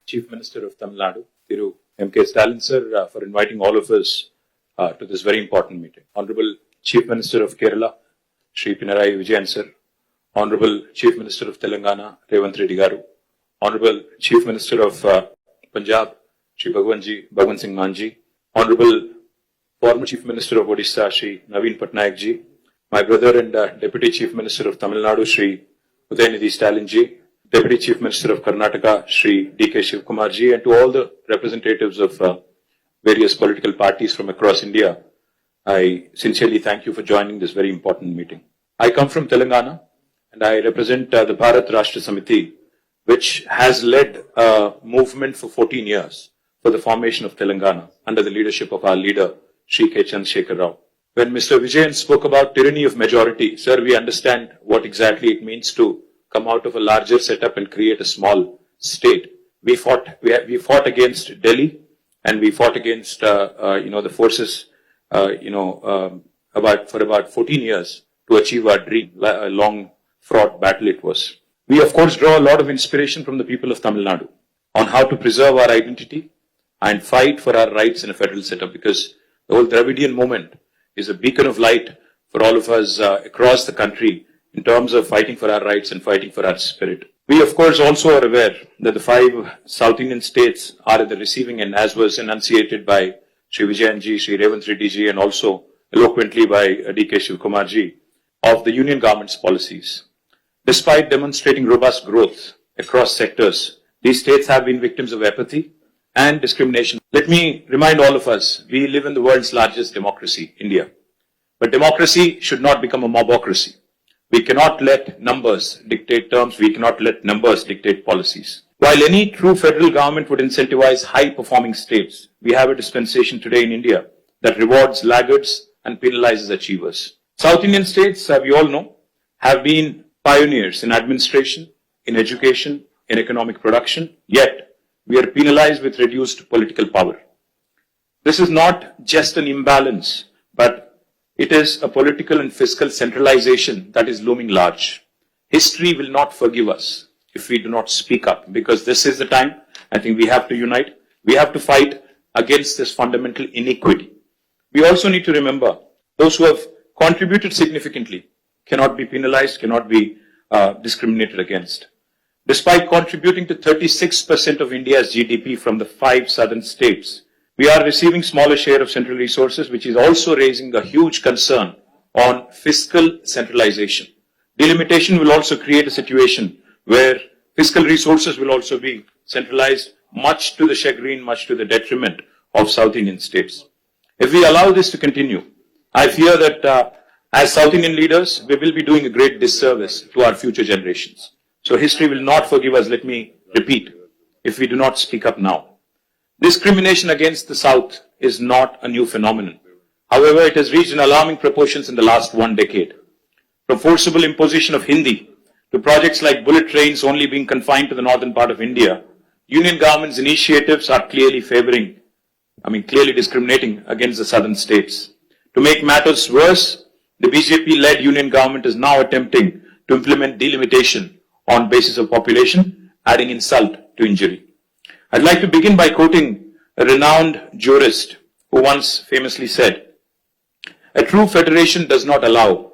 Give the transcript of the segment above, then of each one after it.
Chief Minister of Tamil Nadu, Thiru MK Stalin sir, for inviting all of us to this very important meeting. Honorable Chief Minister of Kerala, Shri Pinarayi Vijayan sir, Honorable Chief Minister of Telangana, Revanth Reddy garu, Honorable Chief Minister of Punjab, Shri Bhagwan Singh Manji, Honorable former Chief Minister of Odisha, Shri Naveen Patnaik ji, my brother and Deputy Chief Minister of Tamil Nadu, Shri Udayanidhi Stalin ji, Deputy Chief Minister of Karnataka, Shri DK Shivkumar ji, and to all the representatives of various political parties from across India, I sincerely thank you for joining this very important meeting. I come from Telangana and I represent the Bharat Rashtra Samiti, which has led a movement for 14 years for the formation of Telangana under the leadership of our leader, Shri K. Chandrasekhar Rao. When Mr. Vijayan spoke about tyranny of majority, sir, we understand what exactly it means to come out of a larger setup and create a small state. We fought against Delhi, and we fought against the forces for about 14 years to achieve our dream. A long fraught battle it was. We of course draw a lot of inspiration from the people of Tamil Nadu on how to preserve our identity and fight for our rights in a federal setup, because the whole Dravidian movement is a beacon of light for all of us across the country in terms of fighting for our rights and fighting for our spirit. We, of course, also are aware that the 5 South Indian states are at the receiving end, as was enunciated by Shri Vijayan ji, Shri Revanth Reddy ji, and also eloquently by DK Shivkumar ji, of the union government's policies. Despite demonstrating robust growth across sectors, these states have been victims of apathy and discrimination. Let me remind all of us, we live in the world's largest democracy, India. But democracy should not become a mobocracy. We cannot let numbers dictate terms. We cannot let numbers dictate policies. While any true federal government would incentivize high-performing states, we have a dispensation today in India that rewards laggards and penalizes achievers. South Indian states, we all know, have been pioneers in administration, in education, in economic production, yet we are penalized with reduced political power. This is not just an imbalance, but it is a political and fiscal centralization that is looming large. History will not forgive us if we do not speak up, because this is the time. I think we have to unite. We have to fight against this fundamental inequity. We also need to remember those who have contributed significantly cannot be penalized, cannot be discriminated against. Despite contributing to 36% of India's GDP from the 5 southern states, we are receiving smaller share of central resources, which is also raising a huge concern on fiscal centralization. Delimitation will also create a situation where fiscal resources will also be centralized, much to the chagrin, much to the detriment of South Indian states. If we allow this to continue, I fear that as South Indian leaders, we will be doing a great disservice to our future generations. So history will not forgive us, let me repeat, if we do not speak up now. Discrimination against the South is not a new phenomenon. However, it has reached an alarming proportions in the last 1 decade. From forcible imposition of Hindi to projects like bullet trains only being confined to the northern part of India, union government's initiatives are clearly discriminating against the southern states. To make matters worse, the BJP-led union government is now attempting to implement delimitation on basis of population, adding insult to injury. I'd like to begin by quoting a renowned jurist who once famously said, "A true federation does not allow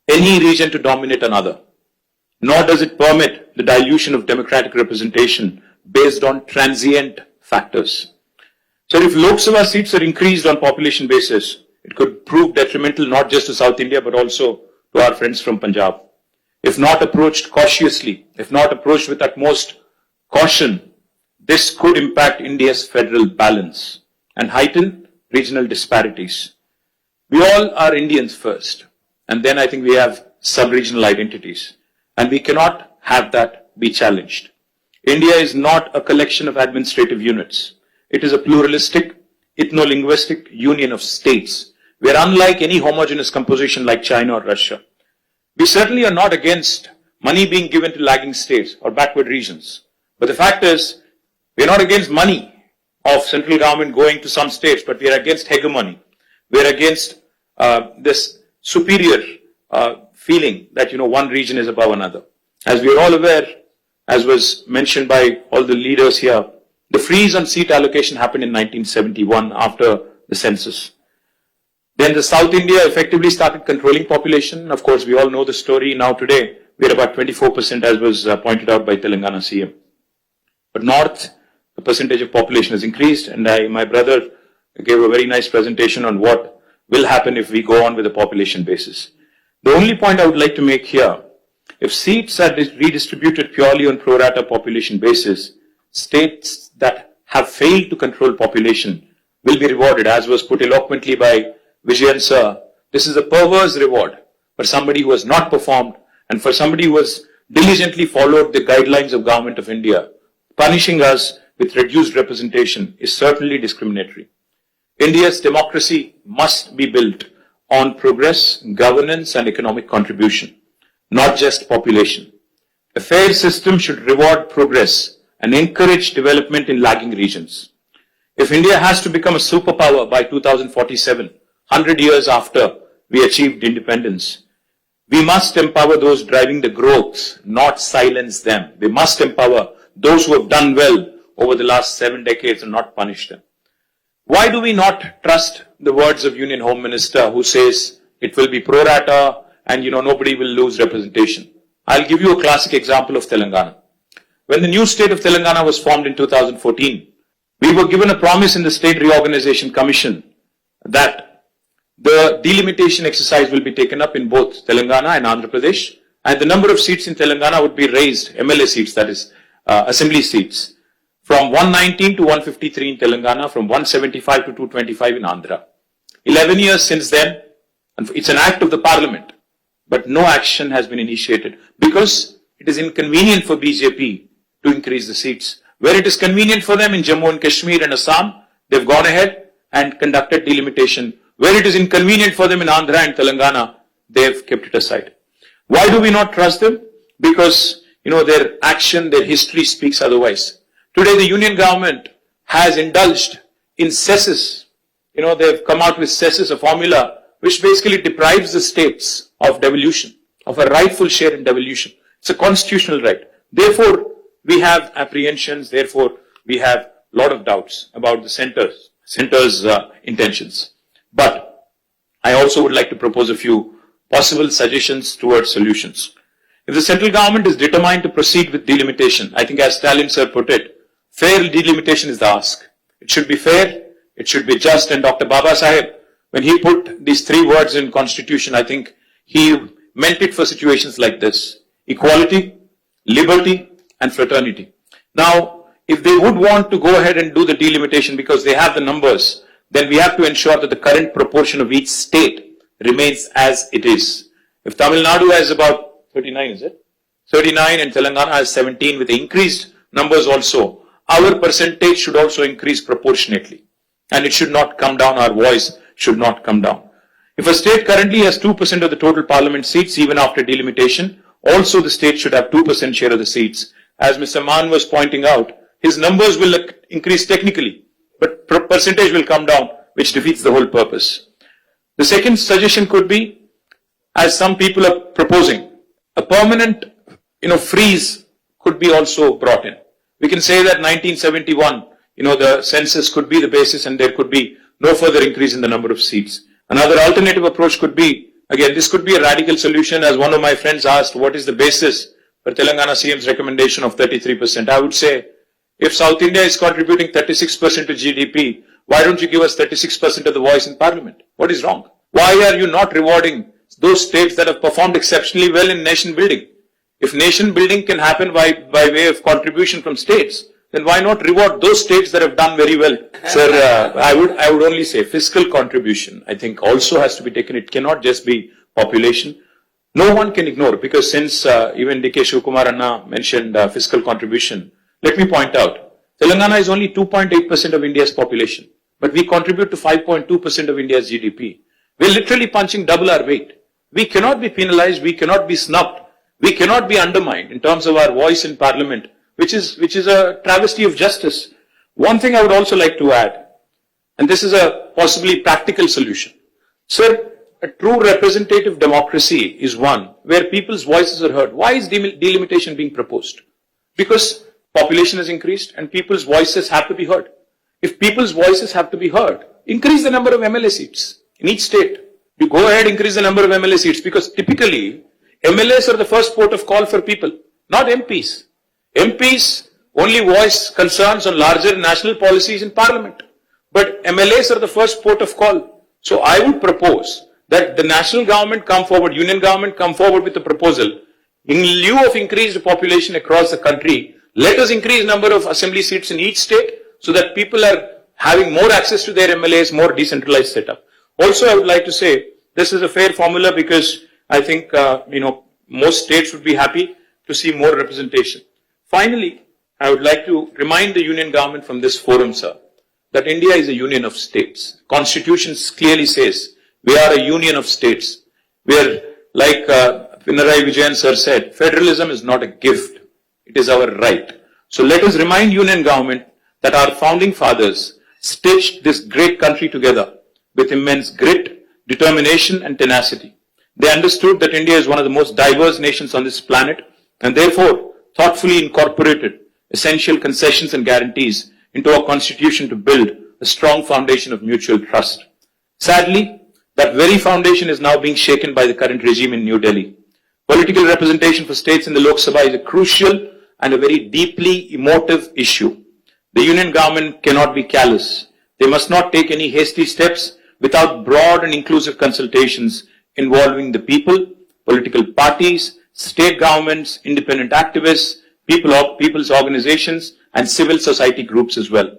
any region to dominate another, nor does it permit the dilution of democratic representation based on transient factors." So if Lok Sabha seats are increased on population basis, it could prove detrimental not just to South India but also to our friends from Punjab. If not approached cautiously, if not approached with utmost caution, this could impact India's federal balance and heighten regional disparities. We all are Indians first, and then I think we have sub-regional identities, and we cannot have that be challenged. India is not a collection of administrative units. It is a pluralistic, ethno-linguistic union of states. We are unlike any homogeneous composition like China or Russia. We certainly are not against money being given to lagging states or backward regions. But the fact is, we are not against money of central government going to some states, but we are against hegemony. We are against this superior feeling that, one region is above another. As we are all aware, as was mentioned by all the leaders here, The freeze on seat allocation happened in 1971 after the census. Then the South India effectively started controlling population. Of course, we all know the story. Now today, we're about 24%, as was pointed out by Telangana CM. But North, the percentage of population has increased, and my brother gave a very nice presentation on what will happen if we go on with the population basis. The only point I would like to make here, if seats are redistributed purely on pro rata population basis, states that have failed to control population will be rewarded, as was put eloquently by Vijayan sir. This is a perverse reward for somebody who has not performed and for somebody who has diligently followed the guidelines of Government of India. Punishing us with reduced representation is certainly discriminatory. India's democracy must be built on progress, governance and economic contribution, not just population. A fair system should reward progress and encourage development in lagging regions. If India has to become a superpower by 2047, 100 years after we achieved independence, we must empower those driving the growth, not silence them. We must empower those who have done well over the last 7 decades and not punish them. Why do we not trust the words of Union Home Minister who says it will be pro rata and nobody will lose representation? I'll give you a classic example of Telangana. When the new state of Telangana was formed in 2014, we were given a promise in the State Reorganization Commission that the delimitation exercise will be taken up in both Telangana and Andhra Pradesh, and the number of seats in Telangana would be raised, MLA seats, that is, assembly seats, from 119 to 153 in Telangana, from 175 to 225 in Andhra. 11 years since then, and it's an act of the parliament, but no action has been initiated because it is inconvenient for BJP to increase the seats. Where it is convenient for them in Jammu and Kashmir and Assam, they've gone ahead and conducted delimitation. Where it is inconvenient for them in Andhra and Telangana, they've kept it aside. Why do we not trust them? Because, their action, their history speaks otherwise. Today, the union government has indulged in cesses. They've come out with cesses, a formula which basically deprives the states of devolution, of a rightful share in devolution. It's a constitutional right. Therefore, we have apprehensions. Therefore, we have a lot of doubts about the center's intentions. But I also would like to propose a few possible suggestions towards solutions. If the central government is determined to proceed with delimitation, I think as Stalin sir put it, fair delimitation is the ask. It should be fair, it should be just, and Dr. Baba Saheb, when he put these 3 words in constitution, I think he meant it for situations like this: equality, liberty, and fraternity. Now, if they would want to go ahead and do the delimitation because they have the numbers, then we have to ensure that the current proportion of each state remains as it is. If Tamil Nadu has about 39, is it? 39 and Telangana has 17 with increased numbers also, our percentage should also increase proportionately. And it should not come down, our voice should not come down. If a state currently has 2% of the total parliament seats, even after delimitation, also the state should have 2% share of the seats. As Mr. Mann was pointing out, his numbers will increase technically, but percentage will come down, which defeats the whole purpose. The second suggestion could be, as some people are proposing, a permanent, freeze could be also brought in. We can say that 1971, the census could be the basis and there could be no further increase in the number of seats. Another alternative approach could be, again, this could be a radical solution. As one of my friends asked, what is the basis for Telangana CM's recommendation of 33%? I would say, if South India is contributing 36% to GDP, why don't you give us 36% of the voice in parliament? What is wrong? Why are you not rewarding those states that have performed exceptionally well in nation building? If nation building can happen by way of contribution from states, then why not reward those states that have done very well? Sir, I would only say fiscal contribution, I think, also has to be taken. It cannot just be population. No one can ignore, because since even D.K. Shivkumar Anna mentioned fiscal contribution, let me point out, Telangana is only 2.8% of India's population, but we contribute to 5.2% of India's GDP. We're literally punching double our weight. We cannot be penalized, we cannot be snubbed, we cannot be undermined in terms of our voice in parliament, which is a travesty of justice. One thing I would also like to add, and this is a possibly practical solution. Sir, a true representative democracy is one where people's voices are heard. Why is delimitation being proposed? Because population has increased and people's voices have to be heard. If people's voices have to be heard, increase the number of MLA seats in each state. You go ahead, increase the number of MLA seats, because typically MLAs are the first port of call for people, not MPs. MPs only voice concerns on larger national policies in Parliament. But MLAs are the first port of call. So I would propose that the national government come forward, union government come forward with a proposal. In lieu of increased population across the country, let us increase number of assembly seats in each state so that people are having more access to their MLAs, more decentralized setup. Also, I would like to say this is a fair formula because I think, most states would be happy to see more representation. Finally, I would like to remind the union government from this forum, sir, that India is a union of states. Constitution clearly says we are a union of states. We are, like Pinarayi Vijayan sir said, federalism is not a gift. It is our right. So let us remind union government that our founding fathers stitched this great country together with immense grit, determination and tenacity. They understood that India is one of the most diverse nations on this planet and therefore thoughtfully incorporated essential concessions and guarantees into our constitution to build a strong foundation of mutual trust. Sadly, that very foundation is now being shaken by the current regime in New Delhi. Political representation for states in the Lok Sabha is a crucial and a very deeply emotive issue. The union government cannot be callous. They must not take any hasty steps without broad and inclusive consultations involving the people, political parties, state governments, independent activists, people's organizations, and civil society groups as well.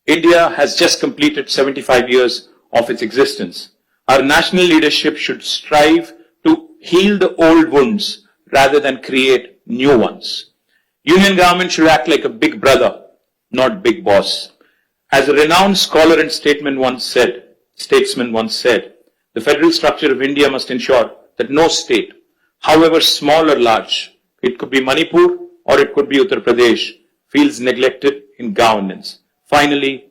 India has just completed 75 years of its existence. Our national leadership should strive to heal the old wounds rather than create new ones. Union government should act like a big brother, not big boss. As a renowned scholar and statesman once said, the federal structure of India must ensure that no state, however small or large, it could be Manipur or it could be Uttar Pradesh, feels neglected in governance. Finally,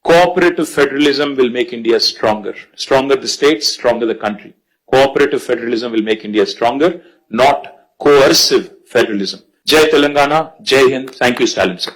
cooperative federalism will make India stronger. Stronger the states, stronger the country. Cooperative federalism will make India stronger, not coercive federalism. Jai Telangana, Jai Hind. Thank you, Stalin sir.